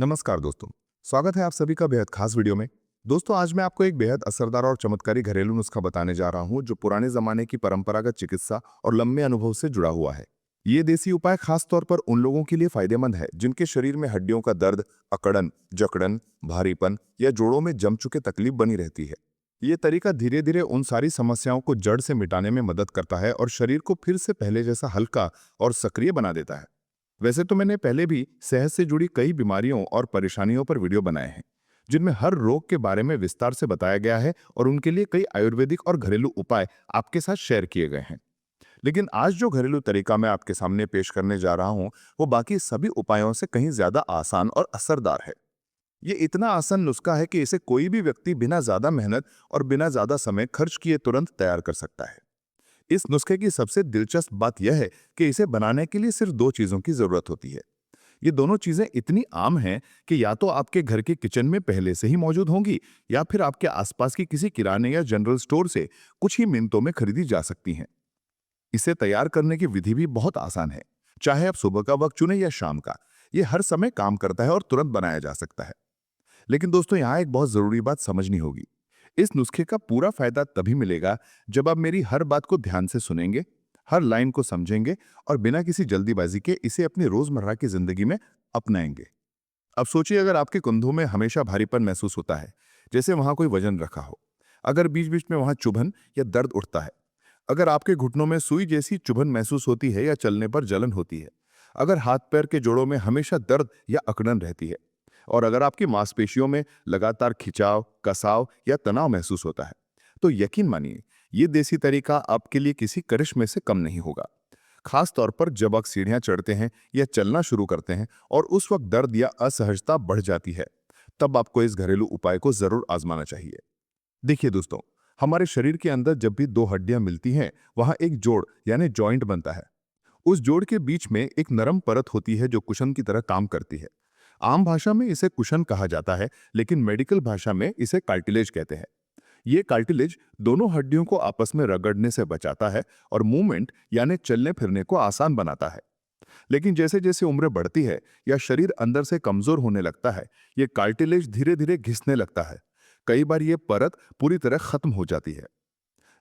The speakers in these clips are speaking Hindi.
नमस्कार दोस्तों। स्वागत है आप सभी का बेहद खास वीडियो में। दोस्तों, आज मैं आपको एक बेहद असरदार और चमत्कारी घरेलू नुस्खा बताने जा रहा हूं जो पुराने जमाने की परंपरागत चिकित्सा और लंबे अनुभव से जुड़ा हुआ है। ये देसी उपाय खास तौर पर उन लोगों के लिए फायदेमंद है जिनके शरीर में हड्डियों का दर्द, अकड़न, जकड़न, भारीपन या जोड़ों में जम चुके तकलीफ बनी रहती है। ये तरीका धीरे धीरे उन सारी समस्याओं को जड़ से मिटाने में मदद करता है और शरीर को फिर से पहले जैसा हल्का और सक्रिय बना देता है। वैसे तो मैंने पहले भी सेहत से जुड़ी कई बीमारियों और परेशानियों पर वीडियो बनाए हैं, जिनमें हर रोग के बारे में विस्तार से बताया गया है और उनके लिए कई आयुर्वेदिक और घरेलू उपाय आपके साथ शेयर किए गए हैं। लेकिन आज जो घरेलू तरीका मैं आपके सामने पेश करने जा रहा हूं, वो बाकी सभी उपायों से कहीं ज्यादा आसान और असरदार है। ये इतना आसान नुस्खा है कि इसे कोई भी व्यक्ति बिना ज्यादा मेहनत और बिना ज्यादा समय खर्च किए तुरंत तैयार कर सकता है। इस नुस्खे की सबसे दिलचस्प बात यह है कि इसे बनाने के लिए सिर्फ दो चीजों की जरूरत होती है। ये दोनों चीजें इतनी आम हैं कि या तो आपके घर के किचन में पहले से ही मौजूद होंगी या फिर आपके आसपास की किसी किराने या जनरल स्टोर से कुछ ही मिनटों में खरीदी जा सकती हैं। इसे तैयार करने की विधि भी बहुत आसान है। चाहे आप सुबह का वक्त चुने या शाम का, ये हर समय काम करता है और तुरंत बनाया जा सकता है। लेकिन दोस्तों, यहाँ एक बहुत जरूरी बात समझनी होगी। इस नुस्खे का पूरा फायदा तभी मिलेगा जब आप मेरी हर बात को ध्यान से सुनेंगे, हर लाइन को समझेंगे और बिना किसी जल्दीबाजी के इसे अपनी रोजमर्रा की जिंदगी में अपनाएंगे। अब सोचिए, अगर आपके कंधों में हमेशा भारीपन महसूस होता है, जैसे वहां कोई वजन रखा हो, अगर बीच बीच में वहां चुभन या दर्द उठता है, अगर आपके घुटनों में सुई जैसी चुभन महसूस होती है या चलने पर जलन होती है, अगर हाथ पैर के जोड़ों में हमेशा दर्द या अकड़न रहती है, और अगर आपकी मांसपेशियों में लगातार खिंचाव, कसाव या तनाव महसूस होता है, तो यकीन मानिए, ये देसी तरीका आपके लिए किसी करिश्मे से कम नहीं होगा। खास तौर पर जब आप सीढ़ियां चढ़ते हैं या चलना शुरू करते हैं और उस वक्त दर्द या असहजता बढ़ जाती है, तब आपको इस घरेलू उपाय को जरूर आजमाना चाहिए। देखिए दोस्तों, हमारे शरीर के अंदर जब भी दो हड्डियां मिलती हैं, वहां एक जोड़ यानी जॉइंट बनता है। उस जोड़ के बीच में एक नरम परत होती है जो कुशन की तरह काम करती है। आम भाषा में इसे कुशन कहा जाता है, लेकिन मेडिकल भाषा में इसे कार्टिलेज कहते हैं। ये कार्टिलेज दोनों हड्डियों को आपस में रगड़ने से बचाता है और मूवमेंट यानी चलने फिरने को आसान बनाता है। लेकिन जैसे जैसे उम्र बढ़ती है या शरीर अंदर से कमजोर होने लगता है, ये कार्टिलेज धीरे धीरे घिसने लगता है। कई बार ये परत पूरी तरह खत्म हो जाती है।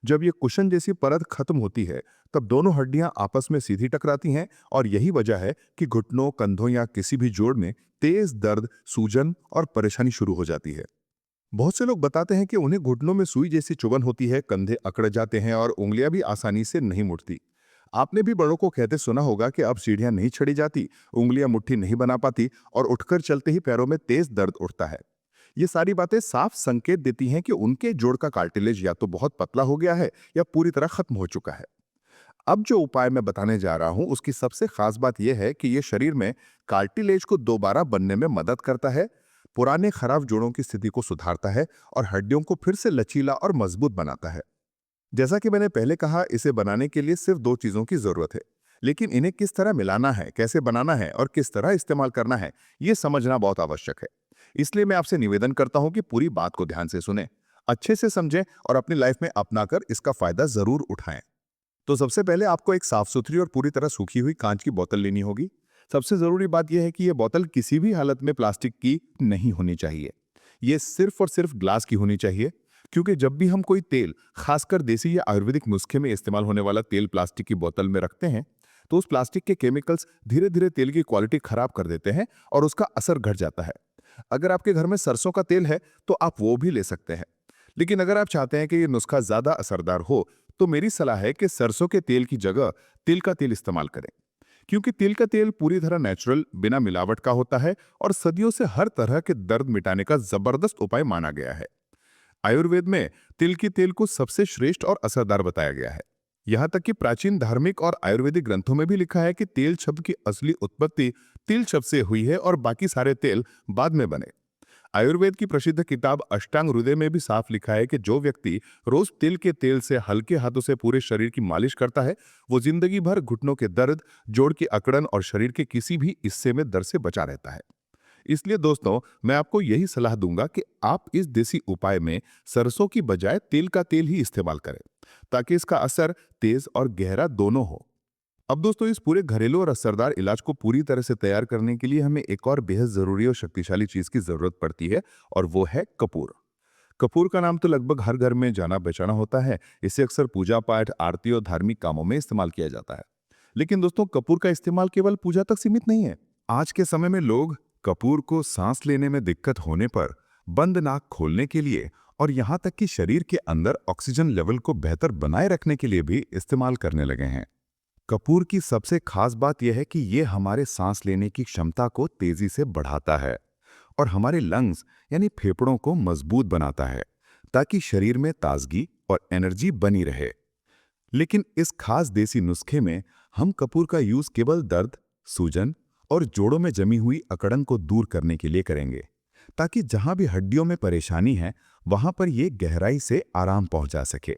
जब ये कुशन जैसी परत खत्म होती है, तब दोनों हड्डियां आपस में सीधी टकराती हैं और यही वजह है कि घुटनों, कंधों या किसी भी जोड़ में तेज दर्द, सूजन और परेशानी शुरू हो जाती है। बहुत से लोग बताते हैं कि उन्हें घुटनों में सुई जैसी चुभन होती है, कंधे अकड़ जाते हैं और उंगलियां भी आसानी से नहीं मुड़ती। आपने भी बड़ों को कहते सुना होगा कि अब सीढ़ियां नहीं चढ़ी जाती, उंगलियां मुट्ठी नहीं बना पाती और उठकर चलते ही पैरों में तेज दर्द उठता है। ये सारी बातें साफ संकेत देती हैं कि उनके जोड़ का कार्टिलेज या तो बहुत पतला हो गया है या पूरी तरह खत्म हो चुका है। अब जो उपाय मैं बताने जा रहा हूं, उसकी सबसे खास बात यह है कि यह शरीर में कार्टिलेज को दोबारा बनने में मदद करता है, पुराने खराब जोड़ों की स्थिति को सुधारता है और हड्डियों को फिर से लचीला और मजबूत बनाता है। जैसा कि मैंने पहले कहा, इसे बनाने के लिए सिर्फ दो चीजों की जरूरत है। लेकिन इन्हें किस तरह मिलाना है, कैसे बनाना है और किस तरह इस्तेमाल करना है, यह समझना बहुत आवश्यक है। इसलिए मैं आपसे निवेदन करता हूं कि पूरी बात को ध्यान से सुनें, अच्छे से समझें और अपनी लाइफ में अपनाकर इसका फायदा जरूर उठाएं। तो सबसे पहले आपको एक साफ सुथरी और पूरी तरह सूखी हुई कांच की बोतल लेनी होगी। सबसे जरूरी बात यह है कि यह बोतल किसी भी हालत में प्लास्टिक की नहीं होनी चाहिए। यह सिर्फ और सिर्फ ग्लास की होनी चाहिए, क्योंकि जब भी हम कोई तेल, खासकर देसी या आयुर्वेदिक नुस्खे में इस्तेमाल होने वाला तेल प्लास्टिक की बोतल में रखते हैं, तो उस प्लास्टिक के केमिकल्स धीरे धीरे तेल की क्वालिटी खराब कर देते हैं और उसका असर घट जाता है। अगर आपके घर में सरसों का तेल है, तो आप वो भी ले सकते हैं। लेकिन अगर आप चाहते हैं कि ये नुस्खा ज्यादा असरदार हो, तो मेरी सलाह है कि सरसों के तेल की जगह तिल का तेल इस्तेमाल करें, क्योंकि तिल का तेल पूरी तरह नेचुरल, बिना मिलावट का होता है और सदियों से हर तरह के दर्द मिटाने का जबरदस्त उपाय माना गया है। आयुर्वेद में तिल के तेल को सबसे श्रेष्ठ और असरदार बताया गया है। यहां तक कि प्राचीन धार्मिक और आयुर्वेदिक ग्रंथों में भी लिखा है कि तेल शब्द की असली उत्पत्ति तिल शब्द से हुई है और बाकी सारे तेल बाद में बने। आयुर्वेद की प्रसिद्ध किताब अष्टांग हृदय में भी साफ लिखा है कि जो व्यक्ति रोज तिल के तेल से हल्के हाथों से पूरे शरीर की मालिश करता है, वो जिंदगी भर घुटनों के दर्द, जोड़ की अकड़न और शरीर के किसी भी हिस्से में दर्द से बचा रहता है। इसलिए दोस्तों, मैं आपको यही सलाह दूंगा कि आप इस देसी उपाय में सरसों की बजाय तिल का तेल ही इस्तेमाल करें, ताकि इसका असर तेज और गहरा दोनों हो। अब दोस्तों इस पूरे घरेलू और असरदार इलाज को पूरी तरह से तैयार करने के लिए हमें एक और बेहद जरूरी और शक्तिशाली चीज की जरूरत पड़ती है और वो है कपूर। कपूर का नाम तो लगभग हर घर में जाना पहचाना होता है। इसे अक्सर पूजा पाठ, आरती और धार्मिक कामों में इस्तेमाल किया जाता है। लेकिन दोस्तों कपूर का इस्तेमाल केवल पूजा तक सीमित नहीं है। आज के समय में लोग कपूर को सांस लेने में दिक्कत होने पर, बंद नाक खोलने के लिए और यहाँ तक कि शरीर के अंदर ऑक्सीजन लेवल को बेहतर बनाए रखने के लिए भी इस्तेमाल करने लगे हैं। कपूर की सबसे खास बात यह है कि ये हमारे सांस लेने की क्षमता को तेजी से बढ़ाता है और हमारे लंग्स यानी फेफड़ों को मजबूत बनाता है, ताकि शरीर में ताजगी और एनर्जी बनी रहे। लेकिन इस खास देसी नुस्खे में हम कपूर का यूज केवल दर्द, सूजन और जोड़ों में जमी हुई अकड़न को दूर करने के लिए करेंगे, ताकि जहां भी हड्डियों में परेशानी है वहां पर यह गहराई से आराम पहुंचा सके।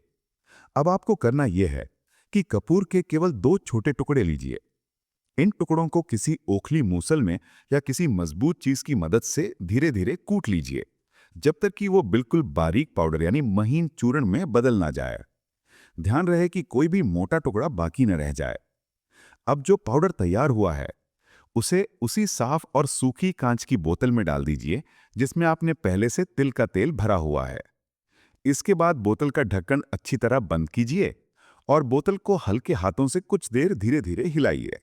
अब आपको करना यह है कि कपूर के केवल 2 छोटे टुकड़े लीजिए। इन टुकड़ों को किसी ओखली मूसल में या किसी मजबूत चीज की मदद से धीरे धीरे कूट लीजिए, जब तक कि वो बिल्कुल बारीक पाउडर यानी महीन चूर्ण में बदल ना जाए। ध्यान रहे कि कोई भी मोटा टुकड़ा बाकी न रह जाए। अब जो पाउडर तैयार हुआ है उसे उसी साफ और सूखी कांच की बोतल में डाल दीजिए जिसमें आपने पहले से तिल का तेल भरा हुआ है। इसके बाद बोतल का ढक्कन अच्छी तरह बंद कीजिए और बोतल को हल्के हाथों से कुछ देर धीरे धीरे हिलाइए,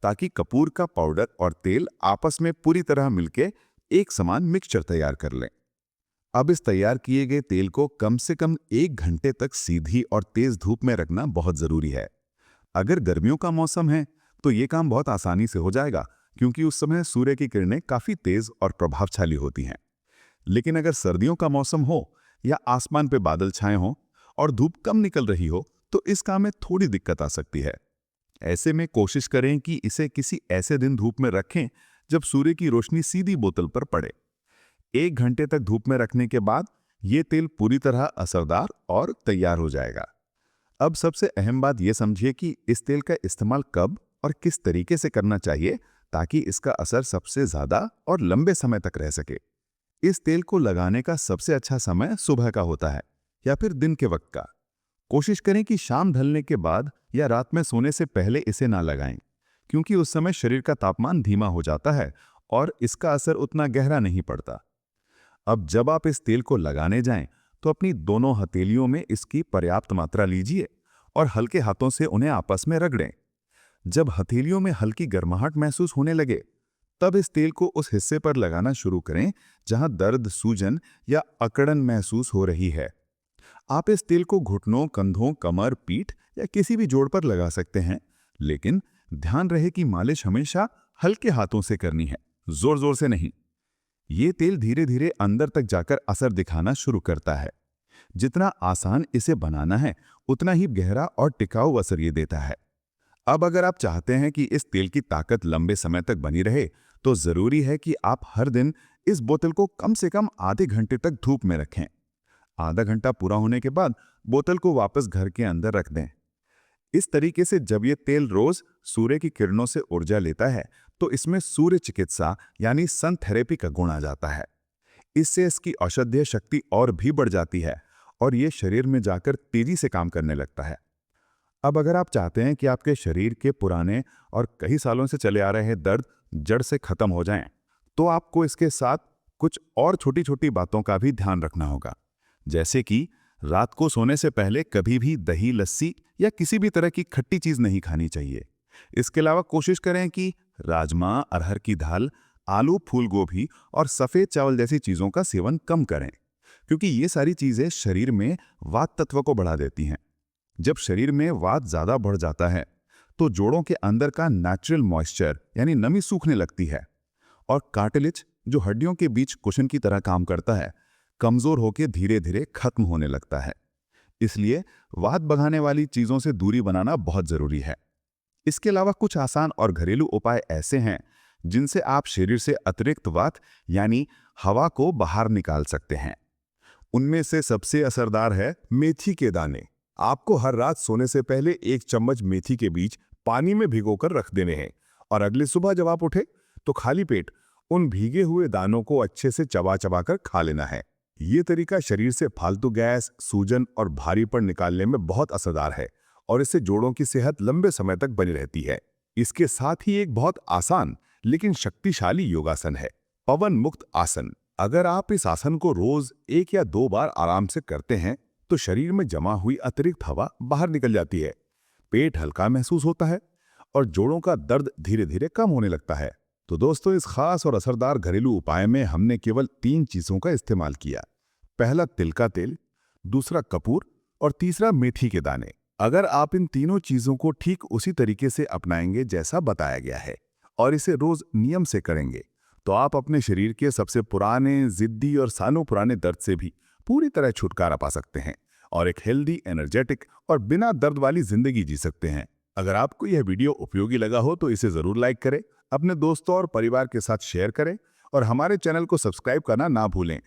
ताकि कपूर का पाउडर और तेल आपस में पूरी तरह मिलके एक समान मिक्सचर तैयार कर लें। अब इस तैयार किए गए तेल को कम से कम 1 घंटे तक सीधी और तेज धूप में रखना बहुत जरूरी है। अगर गर्मियों का मौसम है तो ये काम बहुत आसानी से हो जाएगा, क्योंकि उस समय सूर्य की किरणें काफी तेज और प्रभावशाली होती हैं। लेकिन अगर सर्दियों का मौसम हो या आसमान पे बादल छाए हों और धूप कम निकल रही हो तो इस काम में थोड़ी दिक्कत आ सकती है। ऐसे में कोशिश करें कि इसे किसी ऐसे दिन धूप में रखें जब सूर्य की रोशनी सीधी बोतल पर पड़े। 1 घंटे तक धूप में रखने के बाद ये तेल पूरी तरह असरदार और तैयार हो जाएगा। अब सबसे अहम बात यह समझिए कि इस तेल का इस्तेमाल कब और किस तरीके से करना चाहिए, ताकि इसका असर सबसे ज्यादा और लंबे समय तक रह सके। इस तेल को लगाने का सबसे अच्छा समय सुबह का होता है या फिर दिन के वक्त का। कोशिश करें कि शाम ढलने के बाद या रात में सोने से पहले इसे ना लगाएं, क्योंकि उस समय शरीर का तापमान धीमा हो जाता है और इसका असर उतना गहरा नहीं पड़ता। अब जब आप इस तेल को लगाने जाएं तो अपनी दोनों हथेलियों में इसकी पर्याप्त मात्रा लीजिए और हल्के हाथों से उन्हें आपस में रगड़ें। जब हथेलियों में हल्की गर्माहट महसूस होने लगे तब इस तेल को उस हिस्से पर लगाना शुरू करें जहां दर्द, सूजन या अकड़न महसूस हो रही है। आप इस तेल को घुटनों, कंधों, कमर, पीठ या किसी भी जोड़ पर लगा सकते हैं, लेकिन ध्यान रहे कि मालिश हमेशा हल्के हाथों से करनी है, जोर जोर से नहीं। ये तेल धीरे धीरे अंदर तक जाकर असर दिखाना शुरू करता है। जितना आसान इसे बनाना है उतना ही गहरा और टिकाऊ असर ये देता है। अब अगर आप चाहते हैं कि इस तेल की ताकत लंबे समय तक बनी रहे तो जरूरी है कि आप हर दिन इस बोतल को कम से कम आधे घंटे तक धूप में रखें। आधा घंटा पूरा होने के बाद बोतल को वापस घर के अंदर रख दें। इस तरीके से जब ये तेल रोज सूर्य की किरणों से ऊर्जा लेता है तो इसमें सूर्य चिकित्सा यानी सन थेरेपी का गुण आ जाता है। इससे इसकी औषधीय शक्ति और भी बढ़ जाती है और ये शरीर में जाकर तेजी से काम करने लगता है। अब अगर आप चाहते हैं कि आपके शरीर के पुराने और कई सालों से चले आ रहे दर्द जड़ से खत्म हो जाएं, तो आपको इसके साथ कुछ और छोटी छोटी बातों का भी ध्यान रखना होगा। जैसे कि रात को सोने से पहले कभी भी दही, लस्सी या किसी भी तरह की खट्टी चीज नहीं खानी चाहिए। इसके अलावा कोशिश करें कि राजमा, अरहर की दाल, आलू, फूल गोभी और सफेद चावल जैसी चीजों का सेवन कम करें, क्योंकि ये सारी चीजें शरीर में वात तत्व को बढ़ा देती हैं। जब शरीर में वात ज्यादा बढ़ जाता है तो जोड़ों के अंदर का नेचुरल मॉइस्चर यानी नमी सूखने लगती है और कार्टिलेज, जो हड्डियों के बीच कुशन की तरह काम करता है, कमजोर होकर धीरे धीरे खत्म होने लगता है। इसलिए वात बढ़ाने वाली चीजों से दूरी बनाना बहुत जरूरी है। इसके अलावा कुछ आसान और घरेलू उपाय ऐसे हैं जिनसे आप शरीर से अतिरिक्त वात यानी हवा को बाहर निकाल सकते हैं। उनमें से सबसे असरदार है मेथी के दाने। आपको हर रात सोने से पहले 1 चम्मच मेथी के बीज पानी में भिगोकर रख देने हैं और अगली सुबह जब आप उठे तो खाली पेट उन भीगे हुए दानों को अच्छे से चबा चबा कर खा लेना है। ये तरीका शरीर से फालतू गैस, सूजन और भारीपन निकालने में बहुत असरदार है और इससे जोड़ों की सेहत लंबे समय तक बनी रहती है। इसके साथ ही एक बहुत आसान लेकिन शक्तिशाली योगासन है, पवन मुक्त आसन। अगर आप इस आसन को रोज 1 या 2 बार आराम से करते हैं तो शरीर में जमा हुई अतिरिक्त हवा बाहर निकल जाती है, पेट हल्का महसूस होता है और जोड़ों का दर्द धीरे धीरे कम होने लगता है। तो दोस्तों, इस खास और असरदार घरेलू उपाय में हमने केवल 3 चीजों का इस्तेमाल किया। पहला तिल का तेल, दूसरा कपूर और तीसरा मेथी के दाने। अगर आप इन तीनों चीजों को ठीक उसी तरीके से अपनाएंगे जैसा बताया गया है और इसे रोज नियम से करेंगे तो आप अपने शरीर के सबसे पुराने, जिद्दी और सालों पुराने दर्द से भी पूरी तरह छुटकारा पा सकते हैं और एक हेल्दी, एनर्जेटिक और बिना दर्द वाली जिंदगी जी सकते हैं। अगर आपको यह वीडियो उपयोगी लगा हो तो इसे जरूर लाइक करें, अपने दोस्तों और परिवार के साथ शेयर करें और हमारे चैनल को सब्सक्राइब करना ना भूलें